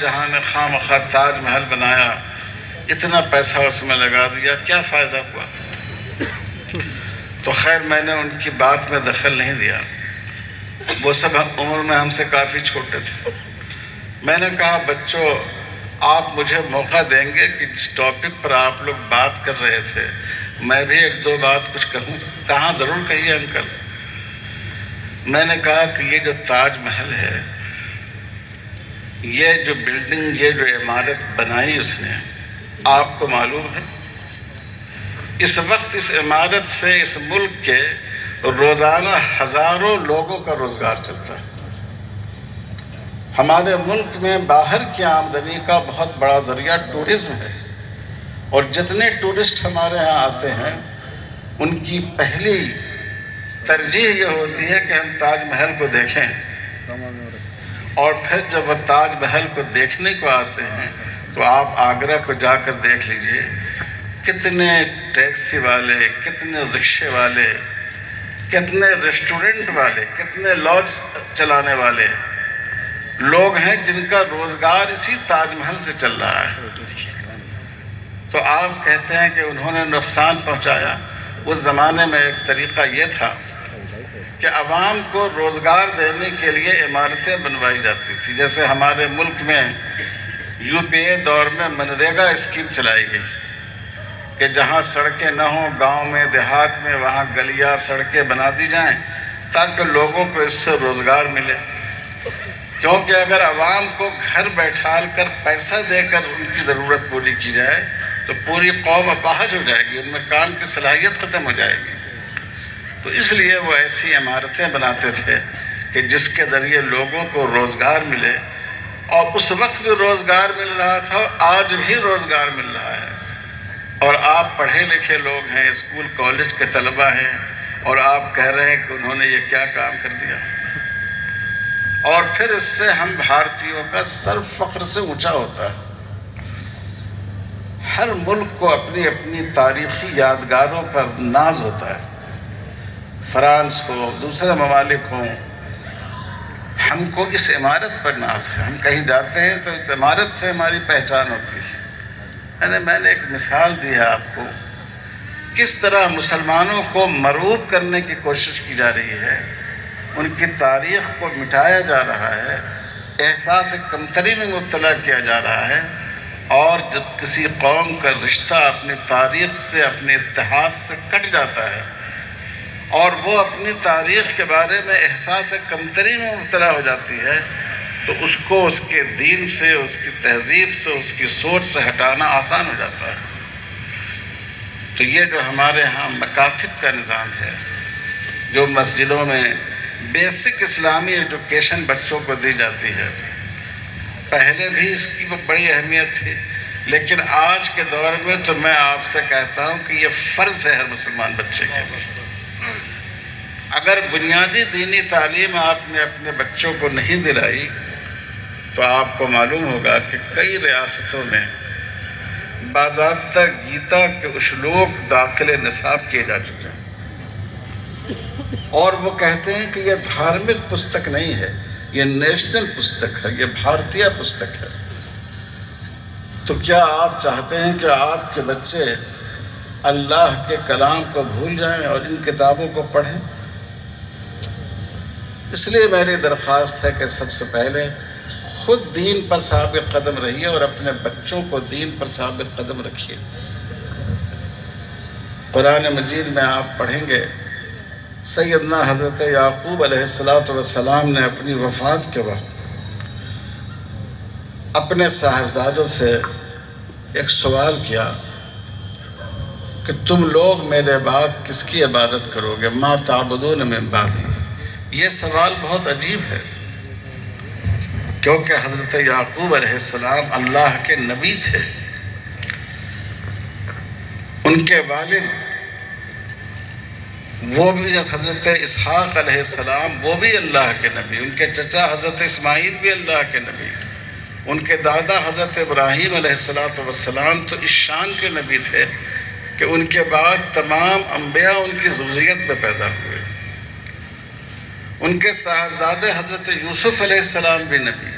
جہاں نے خواہ مخواہ تاج محل بنایا، اتنا پیسہ اس میں لگا دیا، کیا فائدہ ہوا؟ تو خیر میں نے ان کی بات میں دخل نہیں دیا، وہ سب عمر میں ہم سے کافی چھوٹے تھے۔ میں نے کہا بچوں آپ مجھے موقع دیں گے کہ جس ٹاپک پر آپ لوگ بات کر رہے تھے میں بھی ایک دو بات کچھ کہوں؟ کہاں ضرور کہیے انکل۔ میں نے کہا کہ یہ جو تاج محل ہے، یہ جو بلڈنگ، یہ جو عمارت بنائی اس نے، آپ کو معلوم ہے اس وقت اس عمارت سے اس ملک کے روزانہ ہزاروں لوگوں کا روزگار چلتا ہے۔ ہمارے ملک میں باہر کی آمدنی کا بہت بڑا ذریعہ ٹورزم ہے، اور جتنے ٹورسٹ ہمارے ہاں آتے ہیں ان کی پہلی ترجیح یہ ہوتی ہے کہ ہم تاج محل کو دیکھیں، اور پھر جب وہ تاج محل کو دیکھنے کو آتے ہیں تو آپ آگرہ کو جا کر دیکھ لیجئے، کتنے ٹیکسی والے، کتنے رکشے والے، کتنے ریسٹورنٹ والے، کتنے لاج چلانے والے لوگ ہیں جن کا روزگار اسی تاج محل سے چل رہا ہے۔ تو آپ کہتے ہیں کہ انہوں نے نقصان پہنچایا۔ اس زمانے میں ایک طریقہ یہ تھا کہ عوام کو روزگار دینے کے لیے عمارتیں بنوائی جاتی تھی، جیسے ہمارے ملک میں UPA دور میں منریگا اسکیم چلائی گئی کہ جہاں سڑکیں نہ ہوں گاؤں میں دیہات میں وہاں گلیاں سڑکیں بنا دی جائیں تاکہ لوگوں کو اس سے روزگار ملے، کیونکہ اگر عوام کو گھر بیٹھال کر پیسہ دے کر ان کی ضرورت پوری کی جائے تو پوری قوم اپاہج ہو جائے گی، ان میں کام کی صلاحیت ختم ہو جائے گی۔ تو اس لیے وہ ایسی عمارتیں بناتے تھے کہ جس کے ذریعے لوگوں کو روزگار ملے، اور اس وقت بھی روزگار مل رہا تھا، آج بھی روزگار مل رہا ہے۔ اور آپ پڑھے لکھے لوگ ہیں، اسکول کالج کے طلبہ ہیں، اور آپ کہہ رہے ہیں کہ انہوں نے یہ کیا کام کر دیا۔ اور پھر اس سے ہم بھارتیوں کا سر فخر سے اونچا ہوتا ہے۔ ہر ملک کو اپنی اپنی تاریخی یادگاروں پر ناز ہوتا ہے، فرانس ہو، دوسرے ممالک ہوں، ہم کو اس عمارت پر ناز ہے۔ ہم کہیں جاتے ہیں تو اس عمارت سے ہماری پہچان ہوتی ہے۔ میں نے ایک مثال دی ہے آپ کو، کس طرح مسلمانوں کو مرعوب کرنے کی کوشش کی جا رہی ہے، ان کی تاریخ کو مٹایا جا رہا ہے، احساس کمتری میں مبتلا کیا جا رہا ہے، اور جب کسی قوم کا رشتہ اپنی تاریخ سے، اپنے اتحاد سے کٹ جاتا ہے اور وہ اپنی تاریخ کے بارے میں احساس کمتری میں مبتلا ہو جاتی ہے، تو اس کو اس کے دین سے، اس کی تہذیب سے، اس کی سوچ سے ہٹانا آسان ہو جاتا ہے۔ تو یہ جو ہمارے ہاں مکاتب کا نظام ہے، جو مسجدوں میں بیسک اسلامی ایجوکیشن بچوں کو دی جاتی ہے، پہلے بھی اس کی بڑی اہمیت تھی، لیکن آج کے دور میں تو میں آپ سے کہتا ہوں کہ یہ فرض ہے ہر مسلمان بچے کے لیے۔ اگر بنیادی دینی تعلیم آپ نے اپنے بچوں کو نہیں دلائی تو آپ کو معلوم ہوگا کہ کئی ریاستوں میں باضابطہ گیتا کے اشلوک داخل نصاب کیے جا چکے ہیں، اور وہ کہتے ہیں کہ یہ دھارمک پستک نہیں ہے، یہ نیشنل پستک ہے، یہ بھارتیہ پستک ہے۔ تو کیا آپ چاہتے ہیں کہ آپ کے بچے اللہ کے کلام کو بھول جائیں اور ان کتابوں کو پڑھیں؟ اس لیے میری درخواست ہے کہ سب سے پہلے خود دین پر ثابت قدم رہیے اور اپنے بچوں کو دین پر ثابت قدم رکھیے۔ قرآن مجید میں آپ پڑھیں گے، سیدنا حضرت یعقوب علیہ السلام نے اپنی وفات کے وقت اپنے صاحبزادوں سے ایک سوال کیا کہ تم لوگ میرے بعد کس کی عبادت کرو گے؟ ما تعبدون من بعدی۔ یہ سوال بہت عجیب ہے، کیونکہ حضرت یعقوب علیہ السلام اللہ کے نبی تھے، ان کے والد وہ بھی حضرت اسحاق علیہ السلام وہ بھی اللہ کے نبی، ان کے چچا حضرت اسماعیل بھی اللہ کے نبی، ان کے دادا حضرت ابراہیم علیہ السلام تو اس شان کے نبی تھے کہ ان کے بعد تمام انبیاء ان کی ذریت میں پیدا ہوئے۔ ان کے صاحبزادے حضرت یوسف علیہ السلام بھی نبی،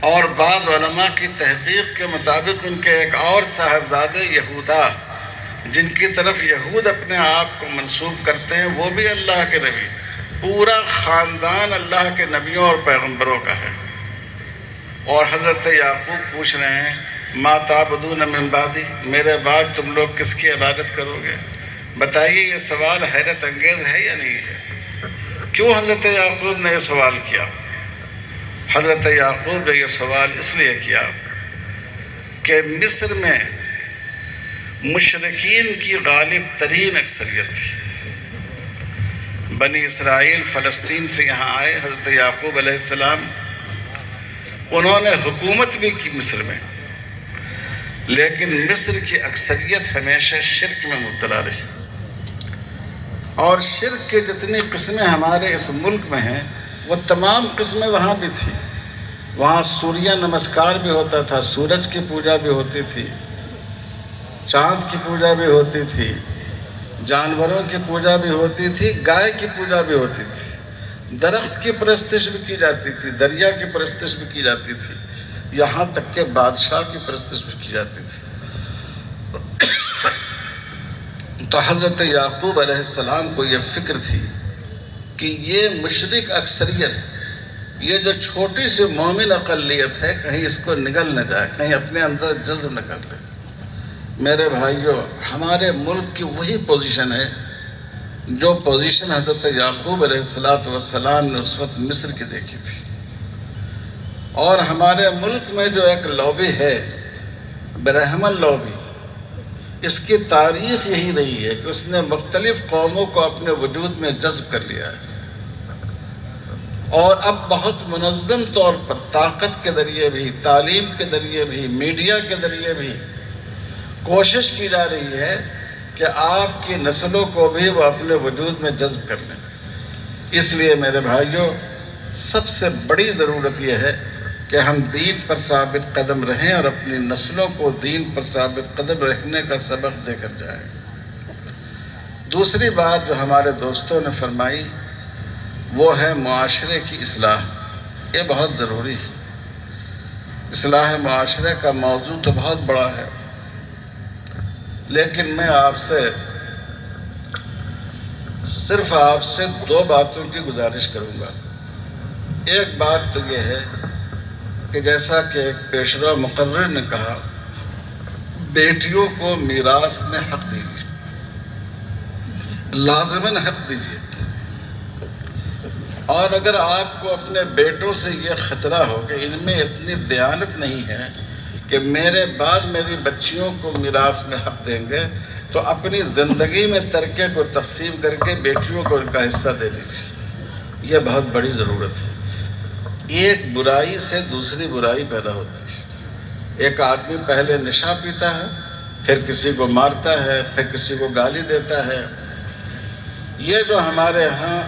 اور بعض علماء کی تحقیق کے مطابق ان کے ایک اور صاحبزادے یہودا، جن کی طرف یہود اپنے آپ کو منسوب کرتے ہیں، وہ بھی اللہ کے نبی، پورا خاندان اللہ کے نبیوں اور پیغمبروں کا ہے۔ اور حضرت یعقوب پوچھ رہے ہیں ما تعبدون من بعدی، میرے بعد تم لوگ کس کی عبادت کرو گے؟ بتائیے یہ سوال حیرت انگیز ہے یا نہیں ہے؟ کیوں حضرت یعقوب نے یہ سوال کیا؟ حضرت یعقوب نے یہ سوال اس لیے کیا کہ مصر میں مشرکین کی غالب ترین اکثریت تھی۔ بنی اسرائیل فلسطین سے یہاں آئے، حضرت یعقوب علیہ السلام، انہوں نے حکومت بھی کی مصر میں، لیکن مصر کی اکثریت ہمیشہ شرک میں مبتلا رہی، اور شرک کے جتنی قسمیں ہمارے اس ملک میں ہیں وہ تمام قسمیں وہاں بھی تھی۔ وہاں سوریہ نمسکار بھی ہوتا تھا، سورج کی پوجا بھی ہوتی تھی، چاند کی پوجا بھی ہوتی تھی، جانوروں کی پوجا بھی ہوتی تھی، گائے کی پوجا بھی ہوتی تھی، درخت کی پرستش بھی کی جاتی تھی، دریا کی پرستش بھی کی جاتی تھی، یہاں تک کہ بادشاہ کی پرستش بھی کی جاتی تھی۔ تو حضرت یعقوب علیہ السلام کو یہ فکر تھی کہ یہ مشرک اکثریت، یہ جو چھوٹی سی مومن اقلیت ہے، کہیں اس کو نگل نہ جائے، کہیں اپنے اندر جذب نہ کر لے۔ میرے بھائیوں، ہمارے ملک کی وہی پوزیشن ہے جو پوزیشن حضرت یعقوب علیہ السلام نے اس وقت مصر کی دیکھی تھی۔ اور ہمارے ملک میں جو ایک لابی ہے، برہمن لابی، اس کی تاریخ یہی رہی ہے کہ اس نے مختلف قوموں کو اپنے وجود میں جذب کر لیا ہے، اور اب بہت منظم طور پر طاقت کے ذریعے بھی، تعلیم کے ذریعے بھی، میڈیا کے ذریعے بھی کوشش کی جا رہی ہے کہ آپ کی نسلوں کو بھی وہ اپنے وجود میں جذب کر لیں۔ اس لیے میرے بھائیوں، سب سے بڑی ضرورت یہ ہے کہ ہم دین پر ثابت قدم رہیں اور اپنی نسلوں کو دین پر ثابت قدم رکھنے کا سبق دے کر جائیں۔ دوسری بات جو ہمارے دوستوں نے فرمائی وہ ہے معاشرے کی اصلاح۔ یہ بہت ضروری ہے۔ اصلاح معاشرے کا موضوع تو بہت بڑا ہے، لیکن میں آپ سے صرف دو باتوں کی گزارش کروں گا۔ ایک بات تو یہ ہے کہ جیسا کہ ایک پیشوا مقرر نے کہا، بیٹیوں کو میراث میں حق دیجیے، لازماً حق دیجیے۔ اور اگر آپ کو اپنے بیٹوں سے یہ خطرہ ہو کہ ان میں اتنی دیانت نہیں ہے کہ میرے بعد میری بچیوں کو میراث میں حق دیں گے، تو اپنی زندگی میں ترکے کو تقسیم کر کے بیٹیوں کو ان کا حصہ دے دیجیے۔ یہ بہت بڑی ضرورت ہے۔ ایک برائی سے دوسری برائی پیدا ہوتی ہے۔ ایک آدمی پہلے نشہ پیتا ہے، پھر کسی کو مارتا ہے، پھر کسی کو گالی دیتا ہے۔ یہ جو ہمارے ہاں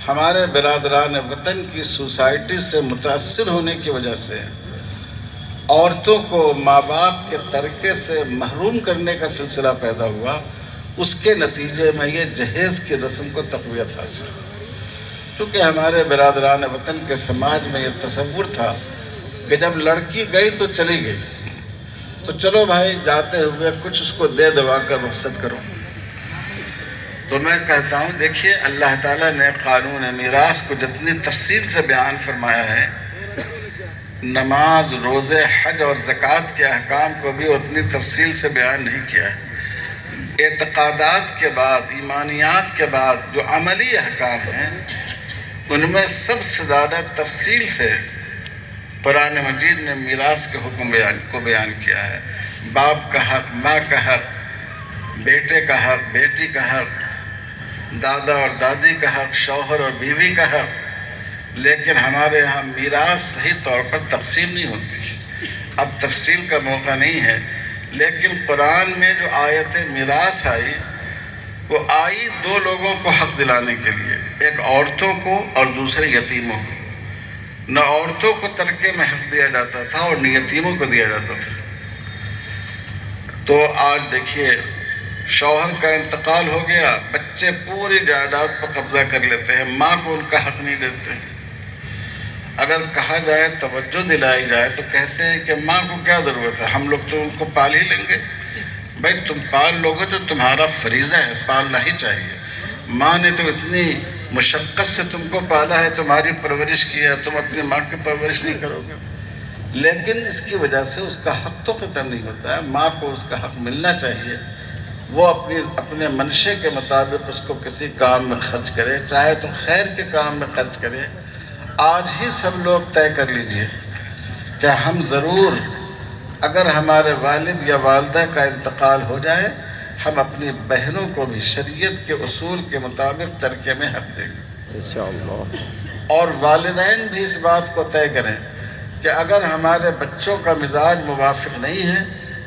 ہمارے برادران وطن کی سوسائٹی سے متاثر ہونے کی وجہ سے عورتوں کو ماں باپ کے ترکے سے محروم کرنے کا سلسلہ پیدا ہوا، اس کے نتیجے میں یہ جہیز کی رسم کو تقویت حاصل ہوئی۔ کیونکہ ہمارے برادران وطن کے سماج میں یہ تصور تھا کہ جب لڑکی گئی تو چلی گئی، تو چلو بھائی جاتے ہوئے کچھ اس کو دے دوا کر رخصت کرو۔ تو میں کہتا ہوں، دیکھیے اللہ تعالیٰ نے قانون میراث کو جتنی تفصیل سے بیان فرمایا ہے، نماز، روزے، حج اور زکوٰۃ کے احکام کو بھی اتنی تفصیل سے بیان نہیں کیا ہے۔ اعتقادات کے بعد، ایمانیات کے بعد جو عملی احکام ہیں، ان میں سب سے زیادہ تفصیل سے قرآن مجید نے میراث کے حکم کو بیان کیا ہے۔ باپ کا حق، ماں کا حق، بیٹے کا حق، بیٹی کا حق، دادا اور دادی کا حق، شوہر اور بیوی کا حق۔ لیکن ہمارے ہاں میراث صحیح طور پر تقسیم نہیں ہوتی۔ اب تفصیل کا موقع نہیں ہے، لیکن قرآن میں جو آیت میراث آئی، وہ آئی دو لوگوں کو حق دلانے کے لیے، ایک عورتوں کو اور دوسرے یتیموں کو۔ نہ عورتوں کو ترکے میں حق دیا جاتا تھا اور نہ یتیموں کو دیا جاتا تھا۔ تو آج دیکھیے، شوہر کا انتقال ہو گیا، بچے پوری جائیداد پر قبضہ کر لیتے ہیں، ماں کو ان کا حق نہیں دیتے۔ اگر کہا جائے، توجہ دلائی جائے، تو کہتے ہیں کہ ماں کو کیا ضرورت ہے، ہم لوگ تو ان کو پال ہی لیں گے۔ بھائی تم پال لوگے تو تمہارا فریضہ ہے، پالنا ہی چاہیے۔ ماں نے تو اتنی مشقت سے تم کو پالا ہے، تمہاری پرورش کی ہے، تم اپنی ماں کی پرورش نہیں کرو گے؟ لیکن اس کی وجہ سے اس کا حق تو ختم نہیں ہوتا ہے۔ ماں کو اس کا حق ملنا چاہیے، وہ اپنے منشے کے مطابق اس کو کسی کام میں خرچ کرے، چاہے تو خیر کے کام میں خرچ کرے۔ آج ہی سب لوگ طے کر لیجئے کہ ہم ضرور، اگر ہمارے والد یا والدہ کا انتقال ہو جائے، ہم اپنی بہنوں کو بھی شریعت کے اصول کے مطابق ترکے میں حق دیں گے انشاءاللہ۔ اور والدین بھی اس بات کو طے کریں کہ اگر ہمارے بچوں کا مزاج موافق نہیں ہے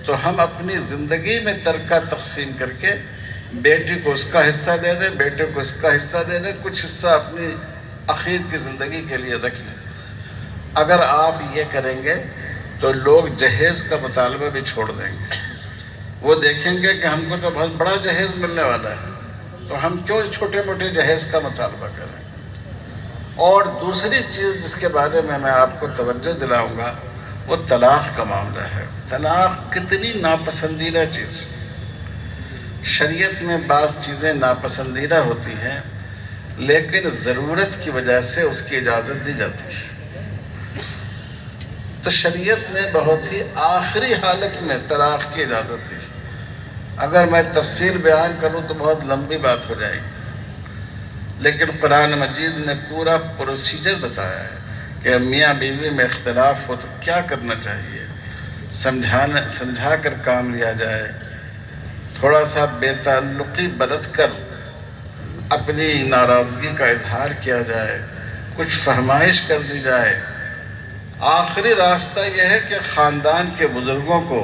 تو ہم اپنی زندگی میں ترکہ تقسیم کر کے بیٹی کو اس کا حصہ دے دیں، بیٹے کو اس کا حصہ دے دیں، کچھ حصہ اپنی اخیر کی زندگی کے لیے رکھ لیں۔ اگر آپ یہ کریں گے تو لوگ جہیز کا مطالبہ بھی چھوڑ دیں گے۔ وہ دیکھیں گے کہ ہم کو تو بہت بڑا جہیز ملنے والا ہے، تو ہم کیوں چھوٹے موٹے جہیز کا مطالبہ کریں۔ اور دوسری چیز جس کے بارے میں آپ کو توجہ دلاؤں گا، وہ طلاق کا معاملہ ہے۔ طلاق کتنی ناپسندیدہ چیز۔ شریعت میں بعض چیزیں ناپسندیدہ ہوتی ہیں، لیکن ضرورت کی وجہ سے اس کی اجازت دی جاتی ہے۔ تو شریعت نے بہت ہی آخری حالت میں طلاق کی اجازت دی۔ اگر میں تفصیل بیان کروں تو بہت لمبی بات ہو جائے گی، لیکن قرآن مجید نے پورا پروسیجر بتایا ہے کہ میاں بیوی میں اختلاف ہو تو کیا کرنا چاہیے، سمجھا کر کام لیا جائے، تھوڑا سا بے تعلقی برت کر اپنی ناراضگی کا اظہار کیا جائے، کچھ فہمائش کر دی جائے۔ آخری راستہ یہ ہے کہ خاندان کے بزرگوں کو،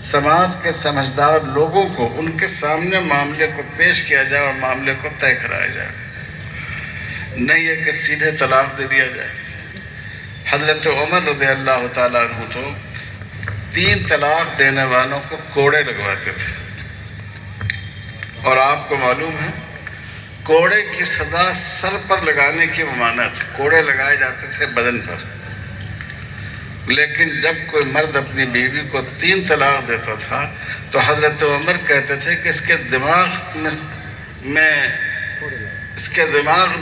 سماج کے سمجھدار لوگوں کو ان کے سامنے معاملے کو پیش کیا جائے اور معاملے کو طے کرایا جائے، نہیں یہ کہ سیدھے طلاق دے دیا جائے۔ حضرت عمر رضی اللہ تعالیٰ عنہ تو 3 طلاق دینے والوں کو کوڑے لگواتے تھے، اور آپ کو معلوم ہے کوڑے کی سزا سر پر لگانے کی ممانعت ہے، کوڑے لگائے جاتے تھے بدن پر۔ لیکن جب کوئی مرد اپنی بیوی کو 3 طلاق دیتا تھا تو حضرت عمر کہتے تھے کہ اس کے دماغ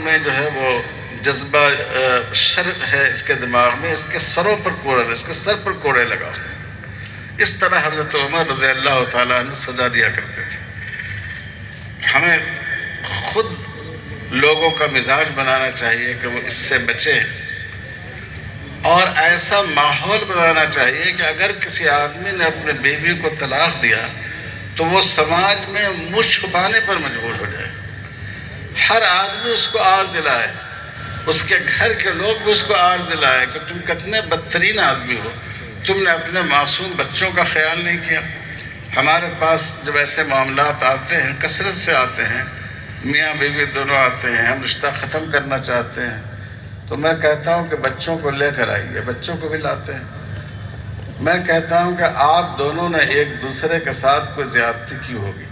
میں جو ہے وہ جذبہ شر ہے، اس کے دماغ میں، اس کے سروں پر کوڑے، اس کے سر پر کوڑے لگاؤ۔ اس طرح حضرت عمر رضی اللہ تعالیٰ عنہ سزا دیا کرتے تھے۔ ہمیں خود لوگوں کا مزاج بنانا چاہیے کہ وہ اس سے بچیں، اور ایسا ماحول بنانا چاہیے کہ اگر کسی آدمی نے اپنے بیوی کو طلاق دیا تو وہ سماج میں منہ چھپانے پر مجبور ہو جائے، ہر آدمی اس کو آڑ دلائے، اس کے گھر کے لوگ بھی اس کو آڑ دلائے کہ تم کتنے بدترین آدمی ہو، تم نے اپنے معصوم بچوں کا خیال نہیں کیا۔ ہمارے پاس جب ایسے معاملات آتے ہیں، کثرت سے آتے ہیں، میاں بیوی دونوں آتے ہیں، ہم رشتہ ختم کرنا چاہتے ہیں، تو میں کہتا ہوں کہ بچوں کو لے کر آئیے، بچوں کو بھی لاتے ہیں۔ میں کہتا ہوں کہ آپ دونوں نے ایک دوسرے کے ساتھ کوئی زیادتی کی ہوگی،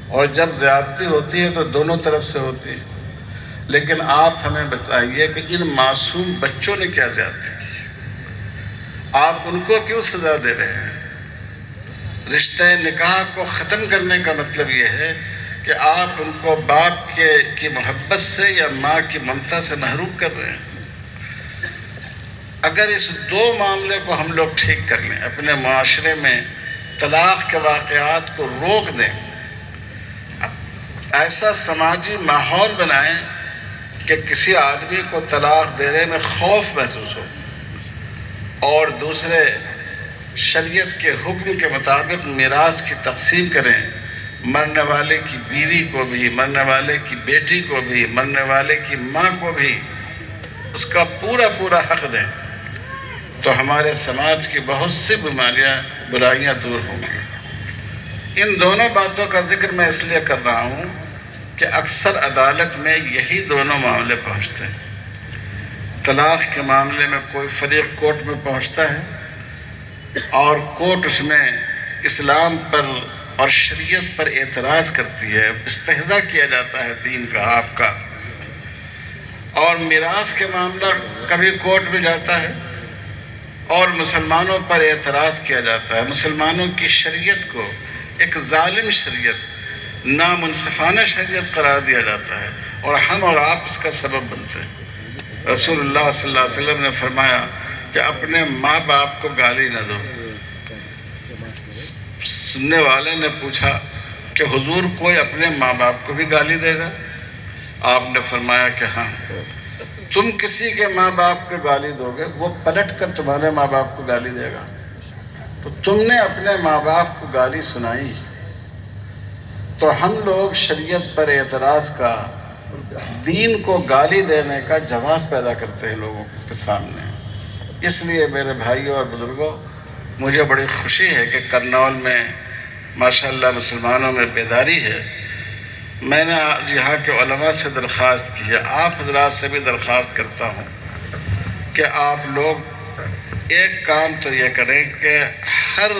اور جب زیادتی ہوتی ہے تو دونوں طرف سے ہوتی ہے، لیکن آپ ہمیں بتائیے کہ ان معصوم بچوں نے کیا زیادتی کی، آپ ان کو کیوں سزا دے رہے ہیں؟ رشتہ نکاح کو ختم کرنے کا مطلب یہ ہے کہ آپ ان کو باپ کی محبت سے یا ماں کی ممتا سے محروم کر رہے ہیں۔ اگر اس 2 معاملے کو ہم لوگ ٹھیک کر لیں، اپنے معاشرے میں طلاق کے واقعات کو روک دیں، ایسا سماجی ماحول بنائیں کہ کسی آدمی کو طلاق دینے میں خوف محسوس ہو، اور دوسرے شریعت کے حکم کے مطابق میراث کی تقسیم کریں، مرنے والے کی بیوی کو بھی، مرنے والے کی بیٹی کو بھی، مرنے والے کی ماں کو بھی اس کا پورا حق دیں، تو ہمارے سماج کی بہت سی برائیاں دور ہوں گی۔ ان دونوں باتوں کا ذکر میں اس لیے کر رہا ہوں کہ اکثر عدالت میں یہی دونوں معاملے پہنچتے ہیں۔ طلاق کے معاملے میں کوئی فریق کورٹ میں پہنچتا ہے، اور کورٹ اس میں اسلام پر اور شریعت پر اعتراض کرتی ہے، استہزاء کیا جاتا ہے دین کا، آپ کا۔ اور میراث کے معاملہ کبھی کورٹ میں جاتا ہے اور مسلمانوں پر اعتراض کیا جاتا ہے، مسلمانوں کی شریعت کو ایک ظالم شریعت، نامنصفانہ شریعت قرار دیا جاتا ہے، اور ہم اور آپ اس کا سبب بنتے ہیں۔ رسول اللہ صلی اللہ علیہ وسلم نے فرمایا کہ اپنے ماں باپ کو گالی نہ دو۔ سننے والے نے پوچھا کہ حضور کوئی اپنے ماں باپ کو بھی گالی دے گا؟ آپ نے فرمایا کہ ہاں، تم کسی کے ماں باپ کو گالی دو گے، وہ پلٹ کر تمہارے ماں باپ کو گالی دے گا، تو تم نے اپنے ماں باپ کو گالی سنائی۔ تو ہم لوگ شریعت پر اعتراض کا، دین کو گالی دینے کا جواز پیدا کرتے ہیں لوگوں کے سامنے۔ اس لیے میرے بھائیوں اور بزرگوں، مجھے بڑی خوشی ہے کہ کرنول میں ماشاءاللہ مسلمانوں میں بیداری ہے۔ میں نے آج یہاں کے علماء سے درخواست کی ہے، آپ حضرات سے بھی درخواست کرتا ہوں کہ آپ لوگ ایک کام تو یہ کریں کہ ہر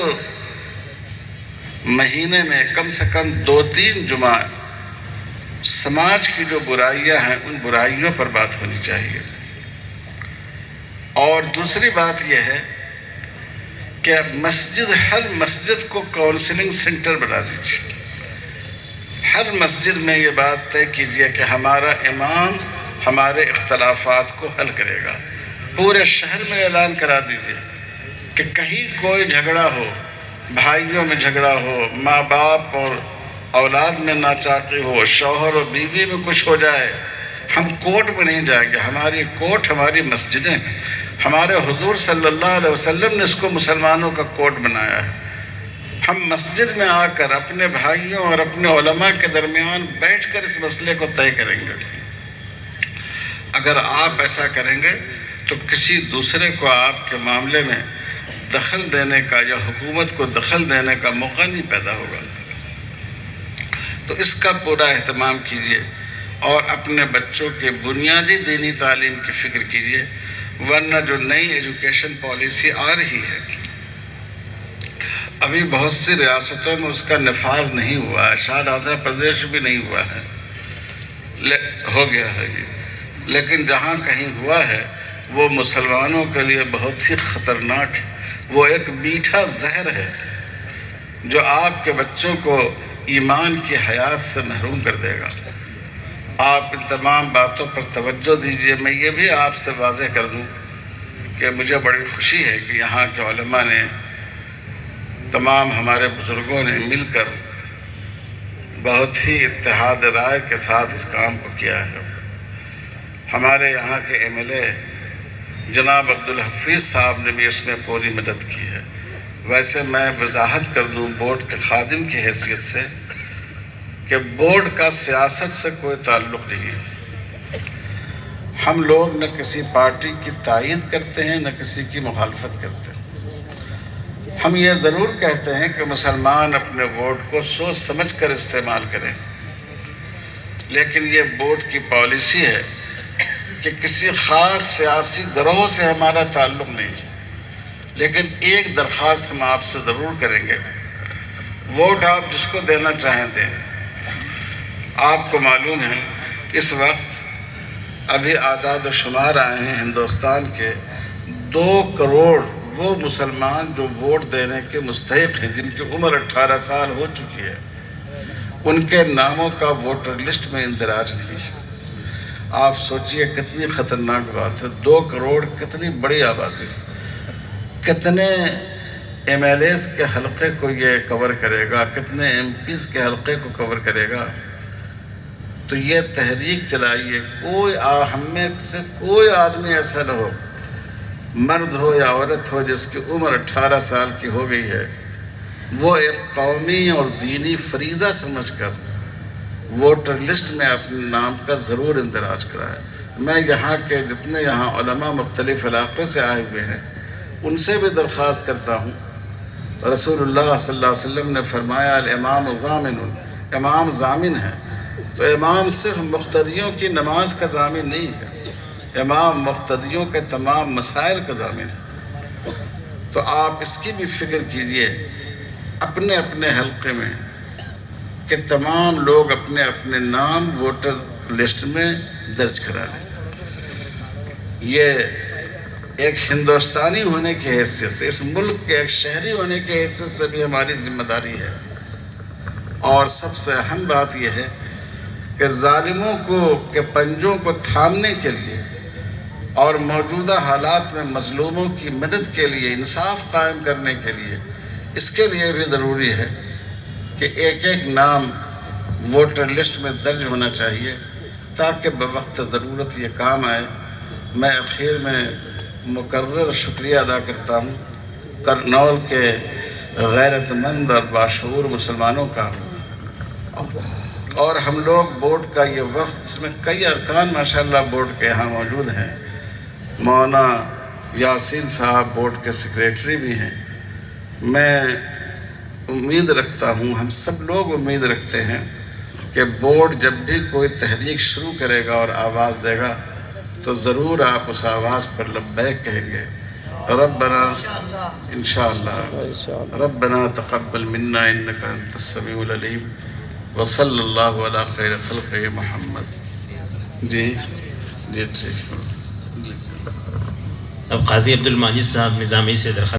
مہینے میں کم سے کم 2-3 جمعہ سماج کی جو برائیاں ہیں ان برائیوں پر بات ہونی چاہیے۔ اور دوسری بات یہ ہے کہ ہر مسجد کو کاؤنسلنگ سینٹر بنا دیجیے۔ ہر مسجد میں یہ بات طے کیجیے کہ ہمارا امام ہمارے اختلافات کو حل کرے گا۔ پورے شہر میں اعلان کرا دیجیے کہ کہیں کوئی جھگڑا ہو، بھائیوں میں جھگڑا ہو، ماں باپ اور اولاد میں ناچاقی ہو، شوہر اور بیوی میں کچھ ہو جائے، ہم کورٹ میں نہیں جائیں گے۔ ہماری کورٹ ہماری مسجدیں ہیں۔ ہمارے حضور صلی اللہ علیہ وسلم نے اس کو مسلمانوں کا کورٹ بنایا ہے۔ ہم مسجد میں آ کر اپنے بھائیوں اور اپنے علماء کے درمیان بیٹھ کر اس مسئلے کو طے کریں گے۔ اگر آپ ایسا کریں گے تو کسی دوسرے کو آپ کے معاملے میں دخل دینے کا یا حکومت کو دخل دینے کا موقع نہیں پیدا ہوگا۔ تو اس کا پورا اہتمام کیجیے اور اپنے بچوں کے بنیادی دینی تعلیم کی فکر کیجیے، ورنہ جو نئی ایجوکیشن پالیسی آ رہی ہے ابھی بہت سی ریاستوں میں اس کا نفاذ نہیں ہوا ہے، شاید آندھرا پردیش بھی نہیں ہوا ہے، ہو گیا ہے یہ، لیکن جہاں کہیں ہوا ہے وہ مسلمانوں کے لیے بہت ہی خطرناک ہے۔ وہ ایک میٹھا زہر ہے جو آپ کے بچوں کو ایمان کی حیات سے محروم کر دے گا۔ آپ ان تمام باتوں پر توجہ دیجیے۔ میں یہ بھی آپ سے واضح کر دوں کہ مجھے بڑی خوشی ہے کہ یہاں کے علماء نے، تمام ہمارے بزرگوں نے مل کر بہت ہی اتحاد رائے کے ساتھ اس کام کو کیا ہے۔ ہمارے یہاں کے ایم ایل اے جناب عبدالحفیظ صاحب نے بھی اس میں پوری مدد کی ہے۔ ویسے میں وضاحت کر دوں بورڈ کے خادم کی حیثیت سے کہ بورڈ کا سیاست سے کوئی تعلق نہیں ہے۔ ہم لوگ نہ کسی پارٹی کی تائید کرتے ہیں نہ کسی کی مخالفت کرتے ہیں۔ ہم یہ ضرور کہتے ہیں کہ مسلمان اپنے ووٹ کو سوچ سمجھ کر استعمال کریں، لیکن یہ بورڈ کی پالیسی ہے کہ کسی خاص سیاسی گروہ سے ہمارا تعلق نہیں ہے۔ لیکن ایک درخواست ہم آپ سے ضرور کریں گے، ووٹ آپ جس کو دینا چاہیں دیں۔ آپ کو معلوم ہے اس وقت ابھی اعداد و شمار آئے ہیں ہندوستان کے، 2 کروڑ وہ مسلمان جو ووٹ دینے کے مستحق ہیں، جن کی عمر 18 سال ہو چکی ہے، ان کے ناموں کا ووٹر لسٹ میں اندراج نہیں ہے۔ آپ سوچئے کتنی خطرناک بات ہے۔ 2 کروڑ کتنی بڑی آبادی، کتنے ایم ایل ایز کے حلقے کو یہ کور کرے گا، کتنے ایم پیز کے حلقے کو کور کرے گا۔ تو یہ تحریک چلائیے، ہم میں سے کوئی آدمی ایسا نہ ہو، مرد ہو یا عورت ہو، جس کی عمر 18 سال کی ہو گئی ہے، وہ ایک قومی اور دینی فریضہ سمجھ کر ووٹر لسٹ میں اپنے نام کا ضرور اندراج کرائے۔ میں یہاں کے جتنے یہاں علماء مختلف علاقوں سے آئے ہوئے ہیں ان سے بھی درخواست کرتا ہوں۔ رسول اللہ صلی اللہ علیہ وسلم نے فرمایا الامام ضامن، امام ضامن ہے، تو امام صرف مقتدیوں کی نماز کا ضامن نہیں ہے، امام مقتدیوں کے تمام مسائل کا ضامن ہے۔ تو آپ اس کی بھی فکر کیجئے اپنے اپنے حلقے میں کہ تمام لوگ اپنے اپنے نام ووٹر لسٹ میں درج کرا لیں۔ یہ ایک ہندوستانی ہونے کی حیثیت سے، اس ملک کے ایک شہری ہونے کی حیثیت سے بھی ہماری ذمہ داری ہے۔ اور سب سے اہم بات یہ ہے کہ ظالموں کے پنجوں کو تھامنے کے لیے اور موجودہ حالات میں مظلوموں کی مدد کے لیے، انصاف قائم کرنے کے لیے، اس کے لیے بھی ضروری ہے کہ ایک ایک نام ووٹر لسٹ میں درج ہونا چاہیے تاکہ بوقت ضرورت یہ کام آئے۔ میں اخیر میں مکرر شکریہ ادا کرتا ہوں کرنول کے غیرت مند اور باشعور مسلمانوں کا، اور ہم لوگ بورڈ کا یہ وفد، اس میں کئی ارکان ماشاءاللہ بورڈ کے یہاں موجود ہیں۔ مولانا یاسین صاحب بورڈ کے سیکریٹری بھی ہیں۔ میں امید رکھتا ہوں، ہم سب لوگ امید رکھتے ہیں کہ بورڈ جب بھی کوئی تحریک شروع کرے گا اور آواز دے گا تو ضرور آپ اس آواز پر لبیک کہیں گے۔ ربنا انشاءاللہ ربنا تقبل منا انک انت السمیع العلیم وصلی اللہ علی خیر خلق محمد۔ جی ٹھیک۔ اب قاضی عبد الماجد صاحب نظامی سے درخواست